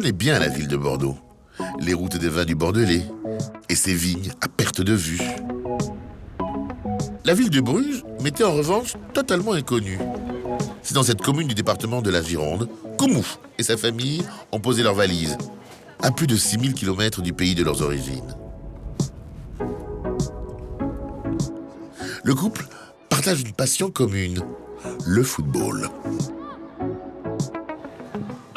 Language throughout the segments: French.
connais bien la ville de Bordeaux, les routes des vins du Bordelais et ses vignes à perte de vue. La ville de Bruges m'était en revanche totalement inconnue. C'est dans cette commune du département de la Gironde qu'Oumou et sa famille ont posé leurs valises, à plus de 6000 km du pays de leurs origines. Le couple partage une passion commune, le football.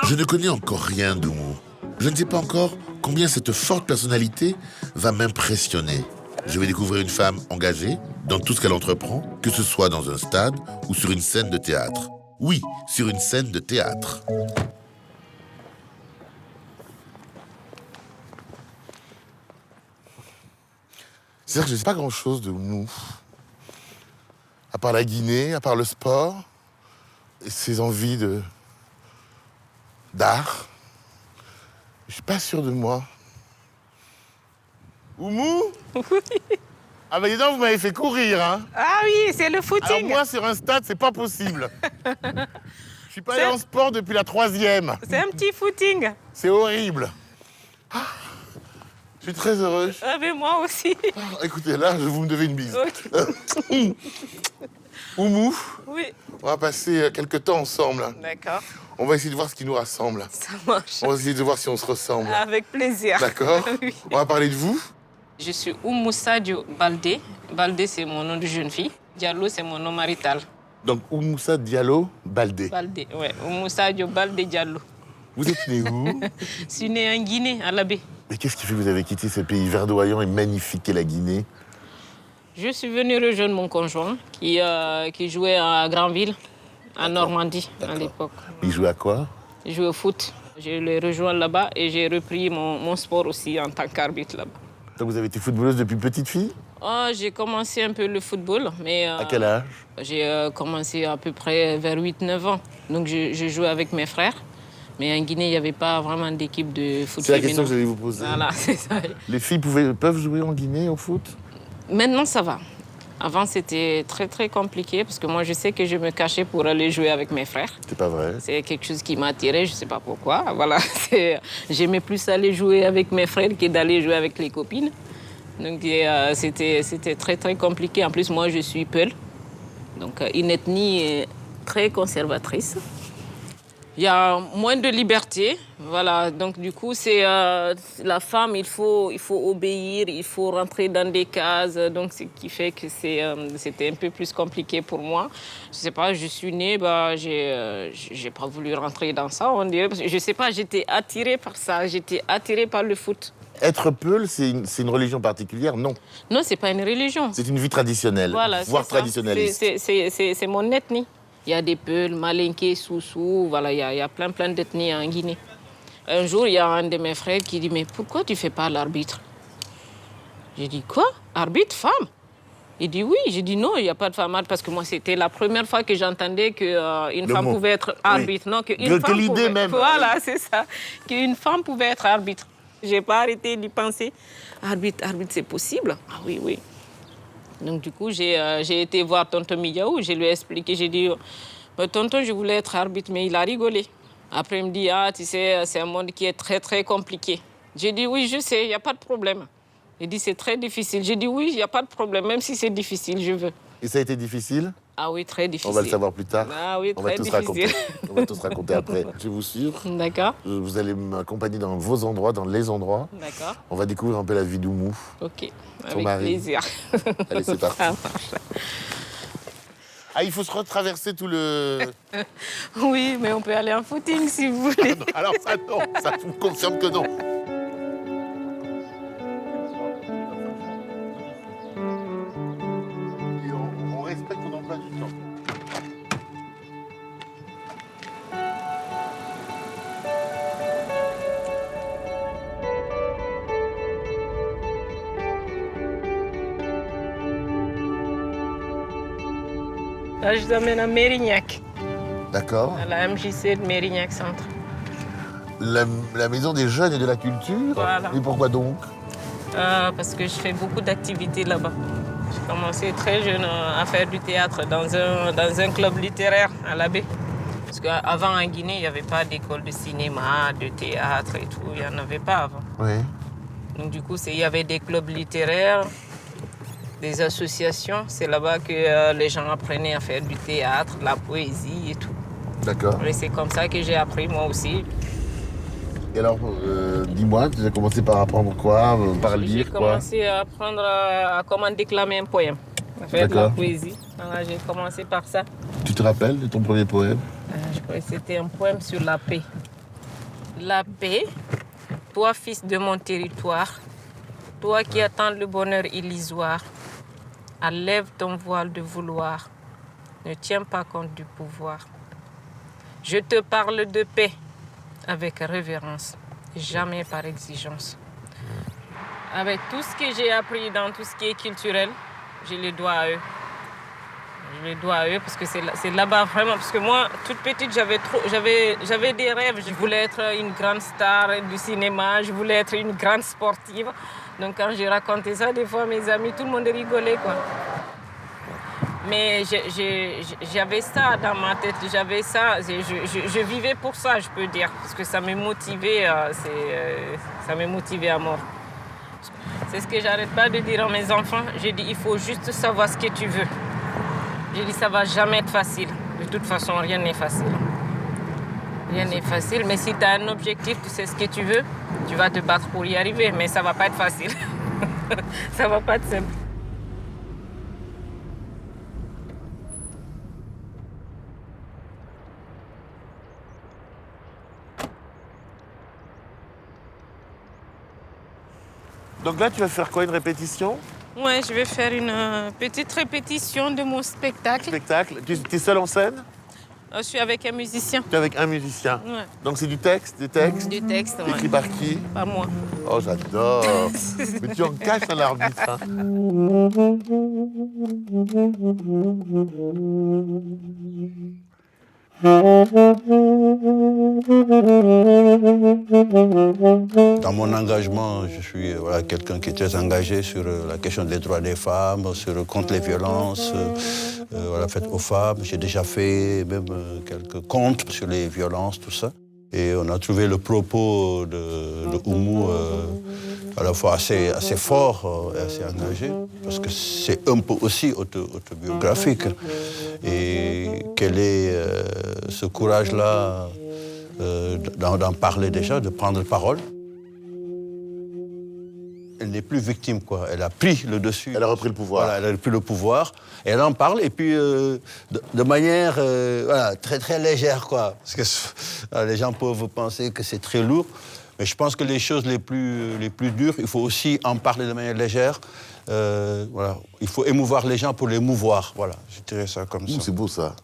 Je ne connais encore rien d'Oumou. Je ne sais pas encore combien cette forte personnalité va m'impressionner. Je vais découvrir une femme engagée dans tout ce qu'elle entreprend, que ce soit dans un stade ou sur une scène de théâtre. Oui, sur une scène de théâtre. C'est-à-dire que je ne sais pas grand-chose de Oumou. À part la Guinée, à part le sport, et ses envies d'art. Je suis pas sûr de moi. Oumou? Oui. Ah bah dis donc, vous m'avez fait courir, hein. Ah oui, c'est le Alors footing. moi, sur un stade, c'est pas possible. Je suis pas allé C'est- en sport depuis la 3e. C'est un petit footing. C'est horrible. Ah, je suis très heureux. Ah, mais moi aussi. Ah, écoutez, là, vous me devez une bise. Ok. Oumou, Oui, on va passer quelques temps ensemble. d'accord. On va essayer de voir ce qui nous rassemble. Ça marche. On va essayer de voir si on se ressemble. Avec plaisir. D'accord? Oui. On va parler de vous. Je suis Oumou Sadio Baldé. Baldé, c'est mon nom de jeune fille. Diallo, c'est mon nom marital. Donc, Oumoussa Diallo Baldé. Baldé, ouais. Oumou Sadio Baldé Diallo. Vous êtes né où? Je suis née en Guinée, à la baie. Mais qu'est-ce qui fait que vous avez quitté ce pays verdoyant et magnifique qu'est la Guinée? Je suis venue rejoindre mon conjoint qui jouait à Granville, en Normandie, à D'accord. l'époque. Il jouait à quoi? Je jouais au foot. Je l'ai rejoint là-bas et j'ai repris mon sport aussi en tant qu'arbitre là-bas. Donc, vous avez été footballeuse depuis petite fille? Oh, j'ai commencé un peu le football, mais À quel âge? j'ai commencé à peu près vers 8-9 ans. Donc je jouais avec mes frères. Mais en Guinée, il n'y avait pas vraiment d'équipe de foot C'est la féminin. question que j'allais vous poser. Voilà, c'est ça. Les filles peuvent jouer en Guinée au foot? Maintenant, ça va. Avant, c'était très, très compliqué parce que moi, je sais que je me cachais pour aller jouer avec mes frères. C'est pas vrai. C'est quelque chose qui m'attirait, je ne sais pas pourquoi. Voilà, j'aimais plus aller jouer avec mes frères que d'aller jouer avec les copines. Donc, c'était très, très compliqué. En plus, moi, je suis Peul. Donc, une ethnie très conservatrice. Il y a moins de liberté, voilà. Donc du coup, c'est la femme, il faut obéir, il faut rentrer dans des cases. Donc ce qui fait que c'était un peu plus compliqué pour moi. Je sais pas, je suis née, j'ai pas voulu rentrer dans ça, on dirait. Parce que je sais pas, j'étais attirée par ça, j'étais attirée par le foot. Être Peul, c'est une religion particulière? Non. Non, c'est pas une religion. C'est une vie traditionnelle, Voilà, voire c'est ça. traditionnaliste. C'est mon ethnie. Il y a des Peuls, Malinké, Soussou, voilà, il y a plein d'ethnies en Guinée. Un jour, il y a un de mes frères qui dit « Mais pourquoi tu ne fais pas l'arbitre ?» J'ai dit « Quoi? Arbitre, femme ?» Il dit « Oui. » J'ai dit « Non, il n'y a pas de femme arbitre. » Parce que moi, c'était la première fois que j'entendais qu'une femme mot. pouvait être arbitre. Oui. Non, qu'une Que femme l'idée pouvait... même. Voilà, c'est ça. Qu'une femme pouvait être arbitre. Je n'ai pas arrêté d'y penser. Arbitre, c'est possible? Ah oui, oui. Donc, du coup, j'ai été voir tonton Miyaou, je lui ai expliqué, j'ai dit, tonton, je voulais être arbitre, mais il a rigolé. Après, il me dit, ah, tu sais, c'est un monde qui est très, très compliqué. J'ai dit, oui, je sais, il n'y a pas de problème. Il dit, c'est très difficile. J'ai dit, oui, il n'y a pas de problème, même si c'est difficile, je veux. Et ça a été difficile? Ah oui, très difficile. On va le savoir plus tard. Ah oui, On va très tous difficile. raconter. On va tous raconter après. Je vous suis. D'accord, Vous allez m'accompagner dans vos endroits, dans les endroits. d'accord. On va découvrir un peu la vie d'Oumou. OK, Ton avec mari. plaisir. Allez, c'est parti. Ça marche. Ah, il faut se retraverser tout le... Oui, mais on peut aller en footing si vous voulez. Alors ça, non. Ça vous confirme que non. Et on respecte ton emploi du temps. Là, je vous amène à Mérignac, D'accord. à la MJC de Mérignac Centre. La maison des jeunes et de la culture. Voilà. Et pourquoi donc? Parce que je fais beaucoup d'activités là-bas. J'ai commencé très jeune à faire du théâtre dans un club littéraire à la baie. Parce qu'avant, en Guinée, il n'y avait pas d'école de cinéma, de théâtre et tout. Il n'y en avait pas avant. Oui. Donc, du coup, il y avait des clubs littéraires, des associations. C'est là-bas que les gens apprenaient à faire du théâtre, de la poésie et tout. D'accord. Et c'est comme ça que j'ai appris, moi aussi. Et alors, dis-moi, tu as commencé par apprendre quoi? Par lire quoi? J'ai commencé à apprendre à comment déclamer un poème, à faire de la poésie. Alors, j'ai commencé par ça. Tu te rappelles de ton premier poème? Je crois que c'était un poème sur la paix. La paix, toi fils de mon territoire, toi qui attends le bonheur illusoire, enlève ton voile de vouloir, ne tiens pas compte du pouvoir. Je te parle de paix avec révérence, jamais par exigence. Avec tout ce que j'ai appris dans tout ce qui est culturel, je les dois à eux. Je les dois à eux parce que c'est là-bas vraiment. Parce que moi, toute petite, j'avais des rêves. Je voulais être une grande star du cinéma, je voulais être une grande sportive. Donc quand j'ai raconté ça, des fois, mes amis, tout le monde rigolait, quoi. Mais j'avais ça dans ma tête, j'avais ça, je vivais pour ça, je peux dire, parce que ça me motivait, ça me motivait à mort. C'est ce que j'arrête pas de dire à mes enfants. J'ai dit, il faut juste savoir ce que tu veux. J'ai dit, ça va jamais être facile. De toute façon, rien n'est facile. Rien n'est facile, mais si tu as un objectif, tu sais ce que tu veux, tu vas te battre pour y arriver, mais ça va pas être facile. Ça va pas être simple. Donc là, tu vas faire quoi, une répétition? Ouais, je vais faire une petite répétition de mon spectacle. Spectacle. Tu es seule en scène? Je suis avec un musicien. Tu es avec un musicien? Ouais. Donc c'est du texte, des textes? Du texte, ouais. Écrit par qui? Pas moi. Oh, j'adore. Mais tu en caches à l'arbitre. Hein. Dans mon engagement, je suis quelqu'un qui est très engagé sur la question des droits des femmes, contre les violences faites aux femmes. J'ai déjà fait même quelques contes sur les violences, tout ça. Et on a trouvé le propos de Oumou à la fois assez fort et assez engagé, parce que c'est un peu aussi autobiographique. Et quel est ce courage-là d'en parler déjà, de prendre parole. Elle n'est plus victime, quoi. Elle a pris le dessus. Elle a repris le pouvoir. Voilà, elle a repris le pouvoir. Et elle en parle, et puis de manière très, très légère, quoi. Parce que les gens peuvent penser que c'est très lourd. Mais je pense que les choses les plus dures, il faut aussi en parler de manière légère. Il faut émouvoir les gens pour les mouvoir. Voilà, je dirais ça comme ça. C'est beau, ça.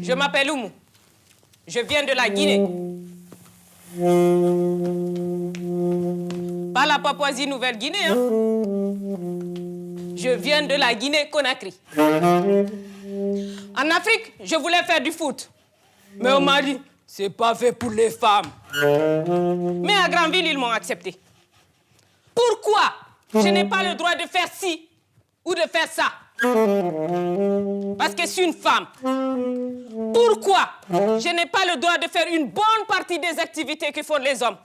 Je m'appelle Oumou. Je viens de la Guinée. Pas la Papouasie-Nouvelle-Guinée, hein. Je viens de la Guinée-Conakry. En Afrique, je voulais faire du foot. Mais on m'a dit, c'est pas fait pour les femmes. Mais à Granville, ils m'ont accepté. Pourquoi je n'ai pas le droit de faire ci ou de faire ça? Parce que je suis une femme. Pourquoi je n'ai pas le droit de faire une bonne partie des activités que font les hommes?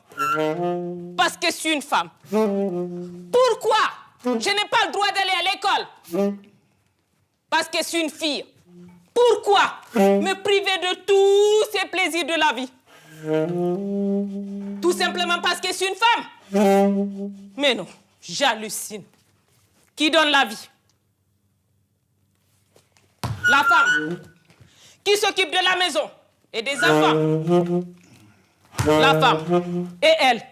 Parce que je suis une femme. Pourquoi je n'ai pas le droit d'aller à l'école? Parce que je suis une fille. Pourquoi me priver de tous ces plaisirs de la vie? Tout simplement parce que je suis une femme? Mais non, j'hallucine. Qui donne la vie? La femme. Qui s'occupe de la maison et des enfants? La femme. Et elle?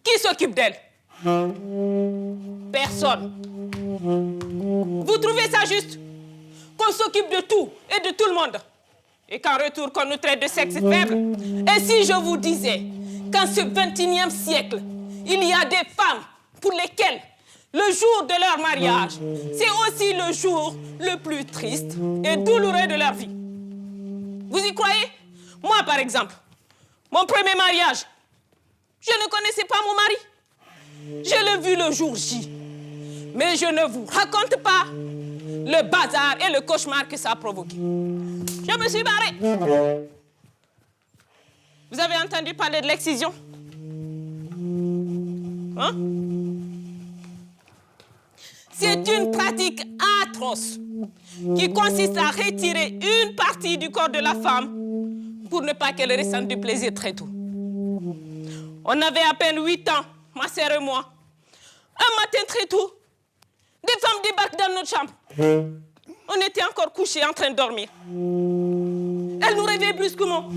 Qui s'occupe d'elle? Personne. Vous trouvez ça juste? Qu'on s'occupe de tout et de tout le monde? Et qu'en retour, qu'on nous traite de sexe faible? Et si je vous disais qu'en ce 21e siècle, il y a des femmes pour lesquelles le jour de leur mariage, c'est aussi le jour le plus triste et douloureux de leur vie? Vous y croyez? Moi, par exemple, mon premier mariage, je ne connaissais pas mon mari. Je l'ai vu le jour J. Mais je ne vous raconte pas le bazar et le cauchemar que ça a provoqué. Je me suis barrée. Vous avez entendu parler de l'excision? Hein? C'est une pratique atroce qui consiste à retirer une partie du corps de la femme pour ne pas qu'elle ressente du plaisir très tôt. On avait à peine 8 ans, ma sœur et moi. Un matin très tôt, des femmes débarquent dans notre chambre. On était encore couchés en train de dormir. Elles nous réveillent brusquement,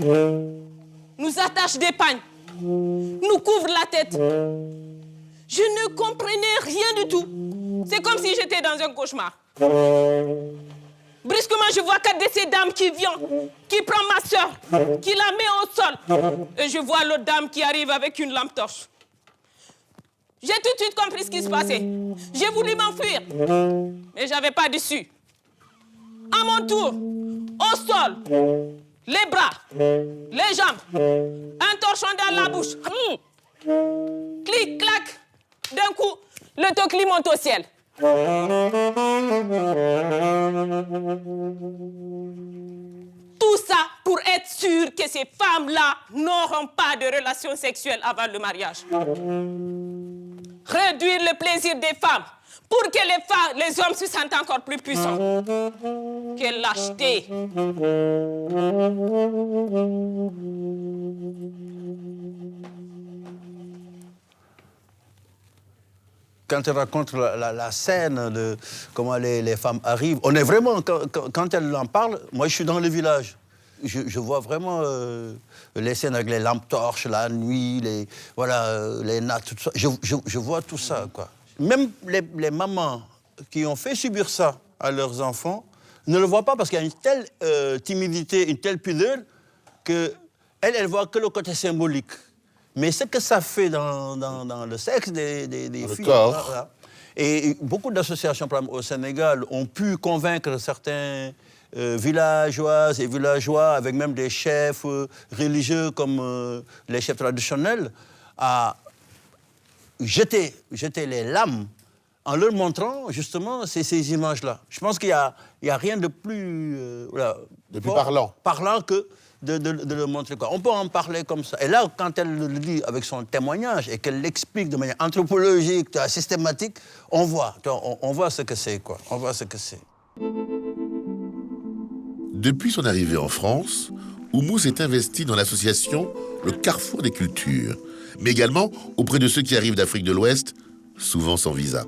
nous attachent des pagnes, nous couvrent la tête. Je ne comprenais rien du tout. C'est comme si j'étais dans un cauchemar. Brusquement, je vois 4 de ces dames qui viennent, qui prend ma soeur, qui la met au sol. Et je vois l'autre dame qui arrive avec une lampe torche. J'ai tout de suite compris ce qui se passait. J'ai voulu m'enfuir, mais je n'avais pas d'issue. À mon tour, au sol, les bras, les jambes, un torchon dans la bouche. Clic, clac, d'un coup, le tocli monte au ciel. Tout ça pour être sûr que ces femmes-là n'auront pas de relations sexuelles avant le mariage. Réduire le plaisir des femmes pour que les hommes se sentent encore plus puissants. Quelle lâcheté! Quand elle raconte la scène de comment les femmes arrivent, on est vraiment, quand elle en parle, moi je suis dans le village. Je vois vraiment les scènes avec les lampes torches, la nuit, les nattes, tout ça. Je vois tout ça, quoi. Même les mamans qui ont fait subir ça à leurs enfants ne le voient pas parce qu'il y a une telle timidité, une telle pudeur qu'elle voit que le côté symbolique. Mais ce que ça fait dans le sexe des filles... Corps. Et beaucoup d'associations, par exemple, au Sénégal, ont pu convaincre certains villageoises et villageois, avec même des chefs religieux comme les chefs traditionnels, à jeter les lames en leur montrant justement ces images-là. Je pense qu'il y a rien de plus, parlant que de le montrer, quoi. On peut en parler comme ça. Et là, quand elle le dit avec son témoignage et qu'elle l'explique de manière anthropologique, systématique, on voit ce que c'est, quoi. On voit ce que c'est. Depuis son arrivée en France, Oumou s'est investi dans l'association Le Carrefour des Cultures, mais également auprès de ceux qui arrivent d'Afrique de l'Ouest, souvent sans visa.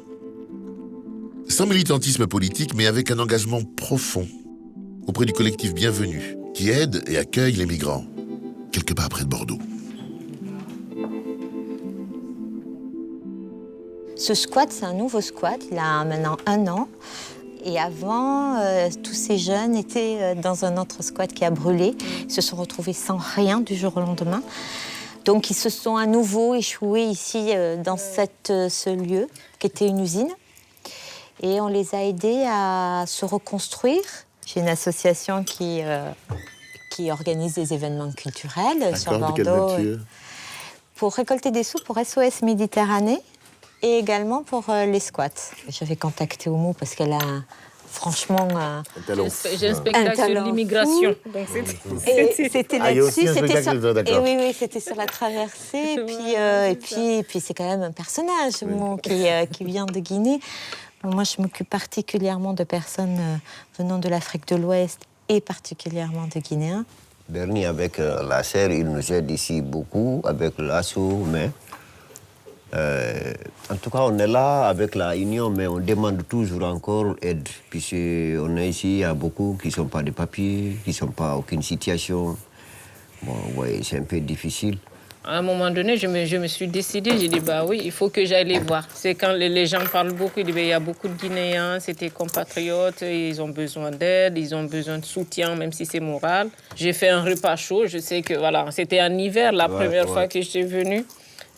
Sans militantisme politique, mais avec un engagement profond auprès du collectif Bienvenue, qui aide et accueille les migrants, quelque part près de Bordeaux. Ce squat, c'est un nouveau squat, il a maintenant 1 an. Et avant, tous ces jeunes étaient dans un autre squat qui a brûlé. Ils se sont retrouvés sans rien du jour au lendemain. Donc ils se sont à nouveau échoués ici dans ce lieu, qui était une usine. Et on les a aidés à se reconstruire. J'ai une association qui organise des événements culturels sur Bordeaux. Pour récolter des sous pour SOS Méditerranée et également pour les squats. J'avais contacté Oumou parce qu'elle a franchement j'ai un spectacle sur l'immigration. C'était là-dessus, c'était sur la traversée. Et puis c'est quand même un personnage qui vient de Guinée. Moi, je m'occupe particulièrement de personnes venant de l'Afrique de l'Ouest et particulièrement de Guinéens. Bernie, avec la serre, il nous aide ici beaucoup, avec l'ASSO, mais en tout cas, on est là avec la Union, mais on demande toujours encore aide. Puisqu'on est ici, il y a beaucoup qui ne sont pas de papiers, qui ne sont pas aucune situation. Bon, ouais, c'est un peu difficile. À un moment donné, je me suis décidée, j'ai dit, bah oui, il faut que j'aille les voir. C'est quand les gens parlent beaucoup, ils disent, il y a beaucoup de Guinéens, c'est tes compatriotes, ils ont besoin d'aide, ils ont besoin de soutien, même si c'est moral. J'ai fait un repas chaud, je sais que, voilà, c'était en hiver, la première fois que j'étais venue.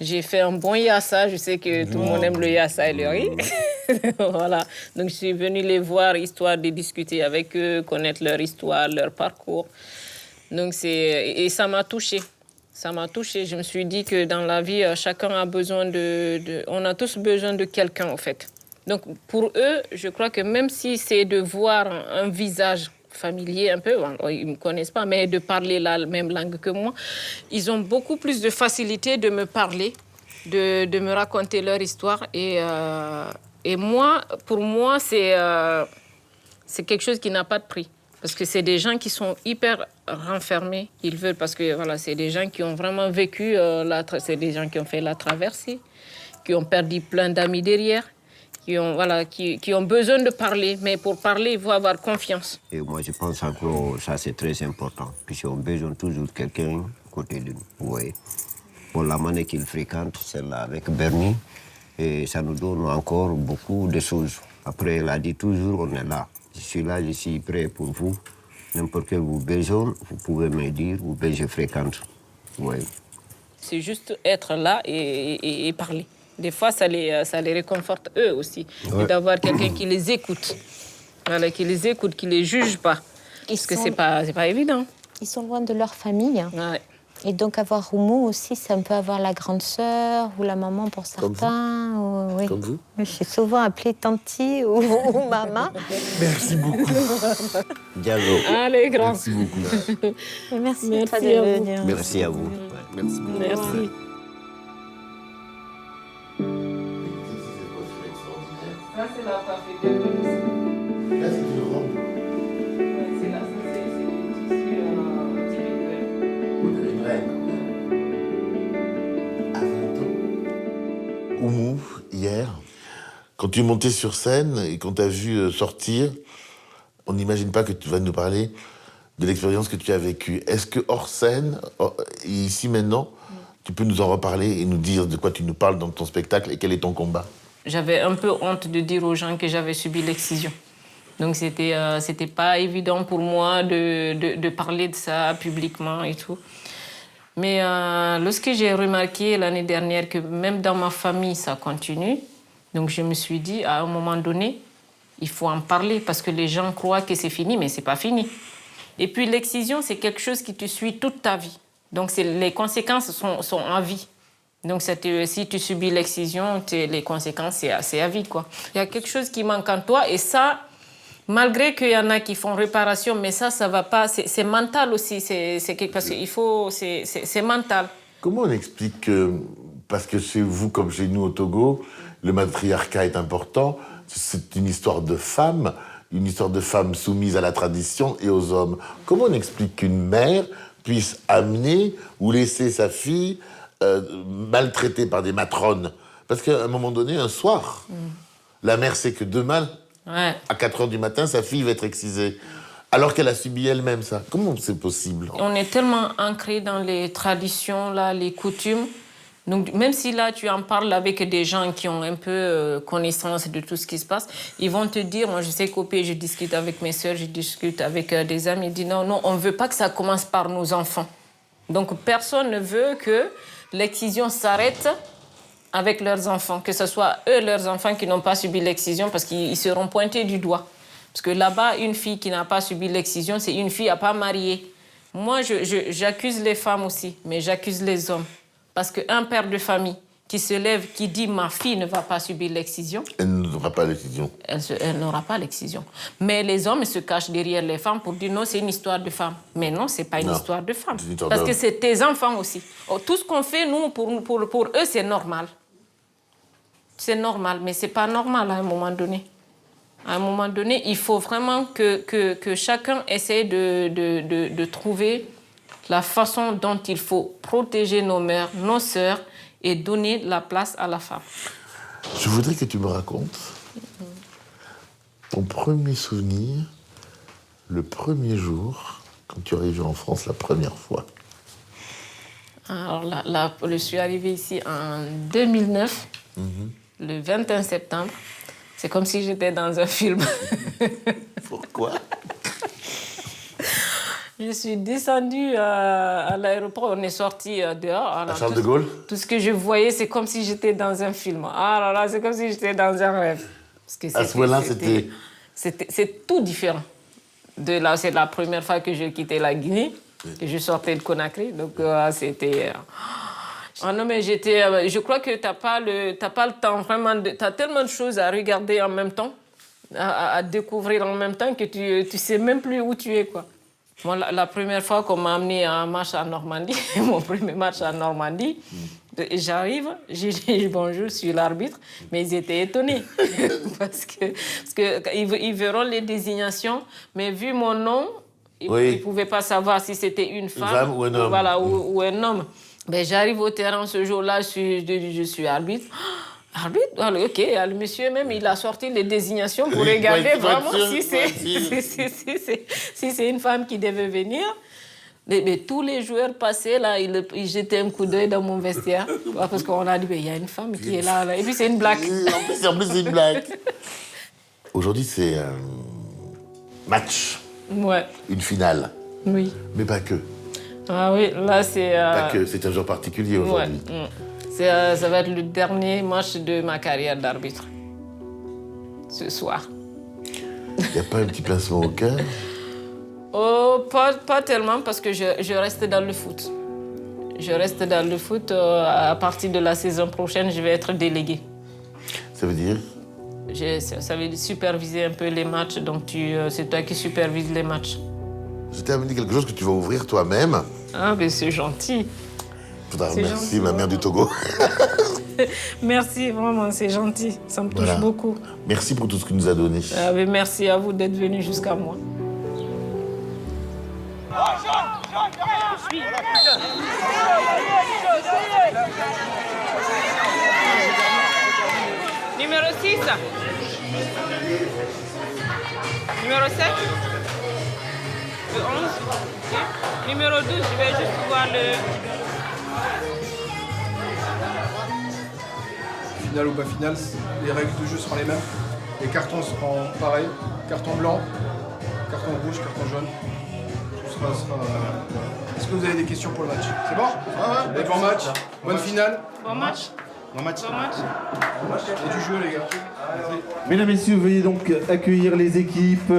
J'ai fait un bon yassa, je sais que tout le monde aime le yassa et le riz. Voilà, donc je suis venue les voir, histoire de discuter avec eux, connaître leur histoire, leur parcours. Donc et ça m'a touchée. Ça m'a touchée. Je me suis dit que dans la vie, chacun a besoin on a tous besoin de quelqu'un, en fait. Donc, pour eux, je crois que même si c'est de voir un visage familier un peu, ils ne me connaissent pas, mais de parler la même langue que moi, ils ont beaucoup plus de facilité de me parler, de me raconter leur histoire. Et moi, pour moi, c'est quelque chose qui n'a pas de prix. Parce que c'est des gens qui sont hyper renfermés. Ils veulent, parce que voilà, c'est des gens qui ont vraiment vécu, c'est des gens qui ont fait la traversée, qui ont perdu plein d'amis derrière, qui ont besoin de parler. Mais pour parler, il faut avoir confiance. Et moi, je pense encore ça, c'est très important. Puisqu'on a besoin toujours de quelqu'un à côté de nous. Vous voyez. Pour la manière qu'il fréquente, celle-là avec Bernie, et ça nous donne encore beaucoup de choses. Après, il a dit toujours, on est là. Je suis là, je suis prêt pour vous. N'importe quel besoin, vous pouvez me dire, ou bien je fréquente. Oui. C'est juste être là et parler. Des fois, ça les réconforte eux aussi. Ouais. D'avoir quelqu'un qui les écoute. Voilà, qui les écoute, qui les juge pas. Parce que c'est pas évident. Ils sont loin de leur famille. Ouais. Et donc avoir Oumou aussi, c'est un peu avoir la grande sœur ou la maman pour certains. Oui. Comme vous. Je suis souvent appelée Tanti ou Maman. Merci beaucoup. Diallo. Allez, grand. Merci beaucoup. Merci à toi de venir. Merci à vous. Merci beaucoup. Merci. Ça, c'est la partie de Là, c'est une robe. c'est là, c'est du tissu typique. On dirait une reine, quand même. À 20 ans. Oumou, hier, quand tu es monté sur scène et qu'on t'a vu sortir, on n'imagine pas que tu vas nous parler de l'expérience que tu as vécue. Est-ce que hors scène, ici maintenant, tu peux nous en reparler et nous dire de quoi tu nous parles dans ton spectacle et quel est ton combat? J'avais un peu honte de dire aux gens que j'avais subi l'excision. Donc c'était pas évident pour moi de parler de ça publiquement et tout. Mais lorsque j'ai remarqué l'année dernière que même dans ma famille, ça continue, donc je me suis dit, à un moment donné, il faut en parler parce que les gens croient que c'est fini, mais c'est pas fini. Et puis l'excision, c'est quelque chose qui te suit toute ta vie. Donc les conséquences sont à vie. Donc si tu subis l'excision, les conséquences, c'est à vie, quoi. Il y a quelque chose qui manque en toi et ça, malgré qu'il y en a qui font réparation, mais ça va pas. C'est mental aussi. Parce qu'il faut. C'est mental. Comment on explique que, parce que chez vous comme chez nous au Togo, le matriarcat est important, c'est une histoire de femme soumise à la tradition et aux hommes. Comment on explique qu'une mère puisse amener ou laisser sa fille maltraitée par des matrones? Parce qu'à un moment donné, un soir, la mère sait que demain, à 4h du matin, sa fille va être excisée. Alors qu'elle a subi elle-même ça. Comment c'est possible? On est tellement ancré dans les traditions, là, les coutumes. Donc, même si là, tu en parles avec des gens qui ont un peu connaissance de tout ce qui se passe, ils vont te dire, moi, je sais qu'au pays, je discute avec mes sœurs, je discute avec des amis, ils disent non, on ne veut pas que ça commence par nos enfants. Donc, personne ne veut que l'excision s'arrête avec leurs enfants, que ce soit eux, leurs enfants, qui n'ont pas subi l'excision, parce qu'ils seront pointés du doigt. Parce que là-bas, une fille qui n'a pas subi l'excision, c'est une fille à pas mariée. Moi, j'accuse les femmes aussi, mais j'accuse les hommes. Parce qu'un père de famille qui se lève, qui dit « ma fille ne va pas subir l'excision », elle n'aura pas l'excision. Elle n'aura pas l'excision. Mais les hommes se cachent derrière les femmes pour dire « non, c'est une histoire de femme ». Mais non, ce n'est pas une histoire de femme. Parce que c'est tes enfants aussi. Tout ce qu'on fait, nous, pour eux, c'est normal. C'est normal, mais ce n'est pas normal à un moment donné. À un moment donné, il faut vraiment que chacun essaie de trouver la façon dont il faut protéger nos mères, nos sœurs et donner la place à la femme. Je voudrais que tu me racontes ton premier souvenir, le premier jour, quand tu es arrivé en France la première fois. Alors là, je suis arrivée ici en 2009, le 21 septembre. C'est comme si j'étais dans un film. Pourquoi? Je suis descendue à l'aéroport, on est sorti dehors. À Charles de Gaulle? Tout ce que je voyais, c'est comme si j'étais dans un film. Ah là là, c'est comme si j'étais dans un rêve. Parce que à ce moment-là, c'est tout différent. C'est la première fois que j'ai quitté la Guinée. que je sortais de Conakry. Donc, c'était... Ah non, mais je crois que t'as pas le temps vraiment. T'as tellement de choses à regarder en même temps, à découvrir en même temps que tu sais même plus où tu es, quoi. Moi, la première fois qu'on m'a amené en match en Normandie, mon premier match en Normandie, j'arrive, j'ai dit bonjour, je suis l'arbitre, mais ils étaient étonnés parce que ils verront les désignations, mais vu mon nom, ils ne pouvaient pas savoir si c'était une femme ou un homme. Voilà, ou un homme. Ben, j'arrive au terrain ce jour-là, je suis arbitre. Arbitre, alors, ok, le monsieur même, il a sorti les désignations pour regarder vraiment si c'est une femme qui devait venir. Mais tous les joueurs passaient là, ils jetaient un coup d'œil dans mon vestiaire parce qu'on a dit, il y a une femme qui est là. Et puis c'est une blague. En plus, c'est une blague. Aujourd'hui, c'est un match. Ouais. Une finale. Oui. Mais pas que. Ah oui, là c'est... Pas que, c'est un jour particulier aujourd'hui. Ouais. Ça va être le dernier match de ma carrière d'arbitre. Ce soir. Il n'y a pas un petit pincement au cœur? Oh, pas tellement, parce que je reste dans le foot. Je reste dans le foot. À partir de la saison prochaine, je vais être délégué. Ça veut dire? Ça veut dire superviser un peu les matchs. Donc, c'est toi qui supervises les matchs. Je t'ai amené quelque chose que tu vas ouvrir toi-même. Ah, mais c'est gentil. Merci, ma mère du Togo. Merci, vraiment, c'est gentil. Ça me touche beaucoup. Merci pour tout ce que tu nous as donné. Ah, mais merci à vous d'être venu jusqu'à moi. Numéro 6. Numéro 7. Le 11. Okay. Numéro 12, je vais juste voir le... Finale ou pas finale, les règles du jeu seront les mêmes. Les cartons seront pareils. Carton blanc, carton rouge, carton jaune. Tout sera... Est-ce que vous avez des questions pour le match? C'est bon? Et bon match, bonne finale. Bon match. Bon match. Bon match. Et du jeu, les gars. Mesdames, Messieurs, veuillez donc accueillir les équipes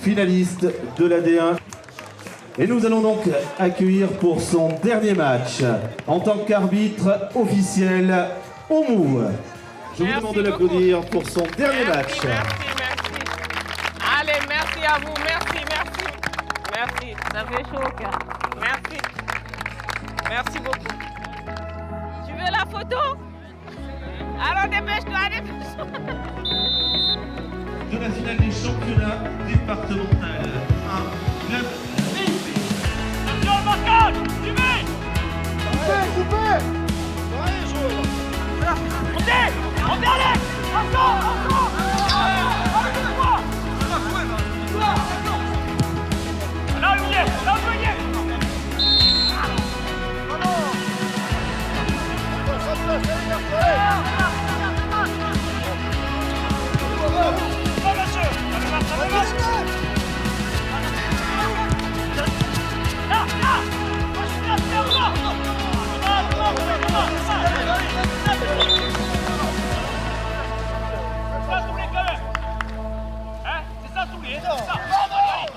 finalistes de la D1. Et nous allons donc accueillir pour son dernier match, en tant qu'arbitre officiel, Oumou. Je vous demande de l'applaudir pour son dernier match. Merci. Allez, merci à vous, merci. Merci, ça fait chaud au cœur. Merci beaucoup. Tu veux la photo? Alors dépêche-toi. De la finale des championnats départemental, un club réussi. Attention le marquage, tu mets. Coupé. Montez, allez. Encore. Là où il est.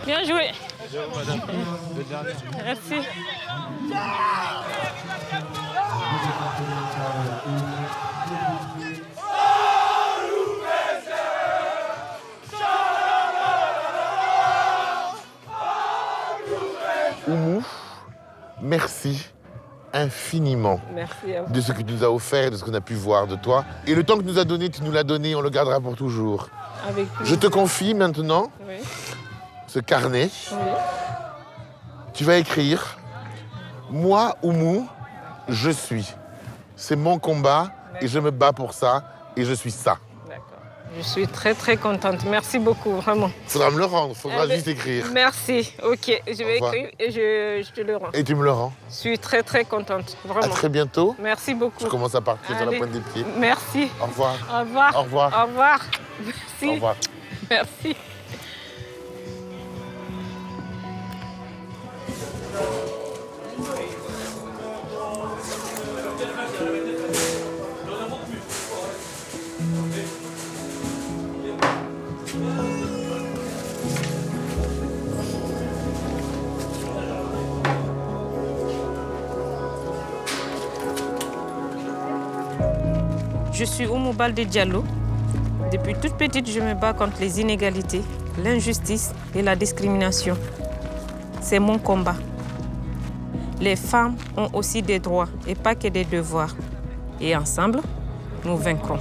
Bien joué. Merci. Oumou, merci infiniment Merci à vous. de ce que tu nous as offert, de ce qu'on a pu voir de toi. Et le temps que tu nous as donné, tu nous l'as donné, on le gardera pour toujours. Avec Je te confie maintenant Oui. ce carnet. Oui. Tu vas écrire « Moi, Oumou, je suis. C'est mon combat et je me bats pour ça et je suis ça. » D'accord. Je suis très contente. Merci beaucoup, vraiment. Faudra me le rendre, faudra juste écrire. Merci. Ok, je vais écrire et je te le rends. Et tu me le rends. Je suis très contente, vraiment. À très bientôt. Merci beaucoup. Je commence à partir dans la Allez. pointe des pieds. Merci. Au revoir. Au revoir. Au revoir. Au revoir. Merci. Au revoir. Merci. Je suis Oumou Baldé Diallo. Depuis toute petite, je me bats contre les inégalités, l'injustice et la discrimination. C'est mon combat. Les femmes ont aussi des droits et pas que des devoirs. Et ensemble, nous vaincrons.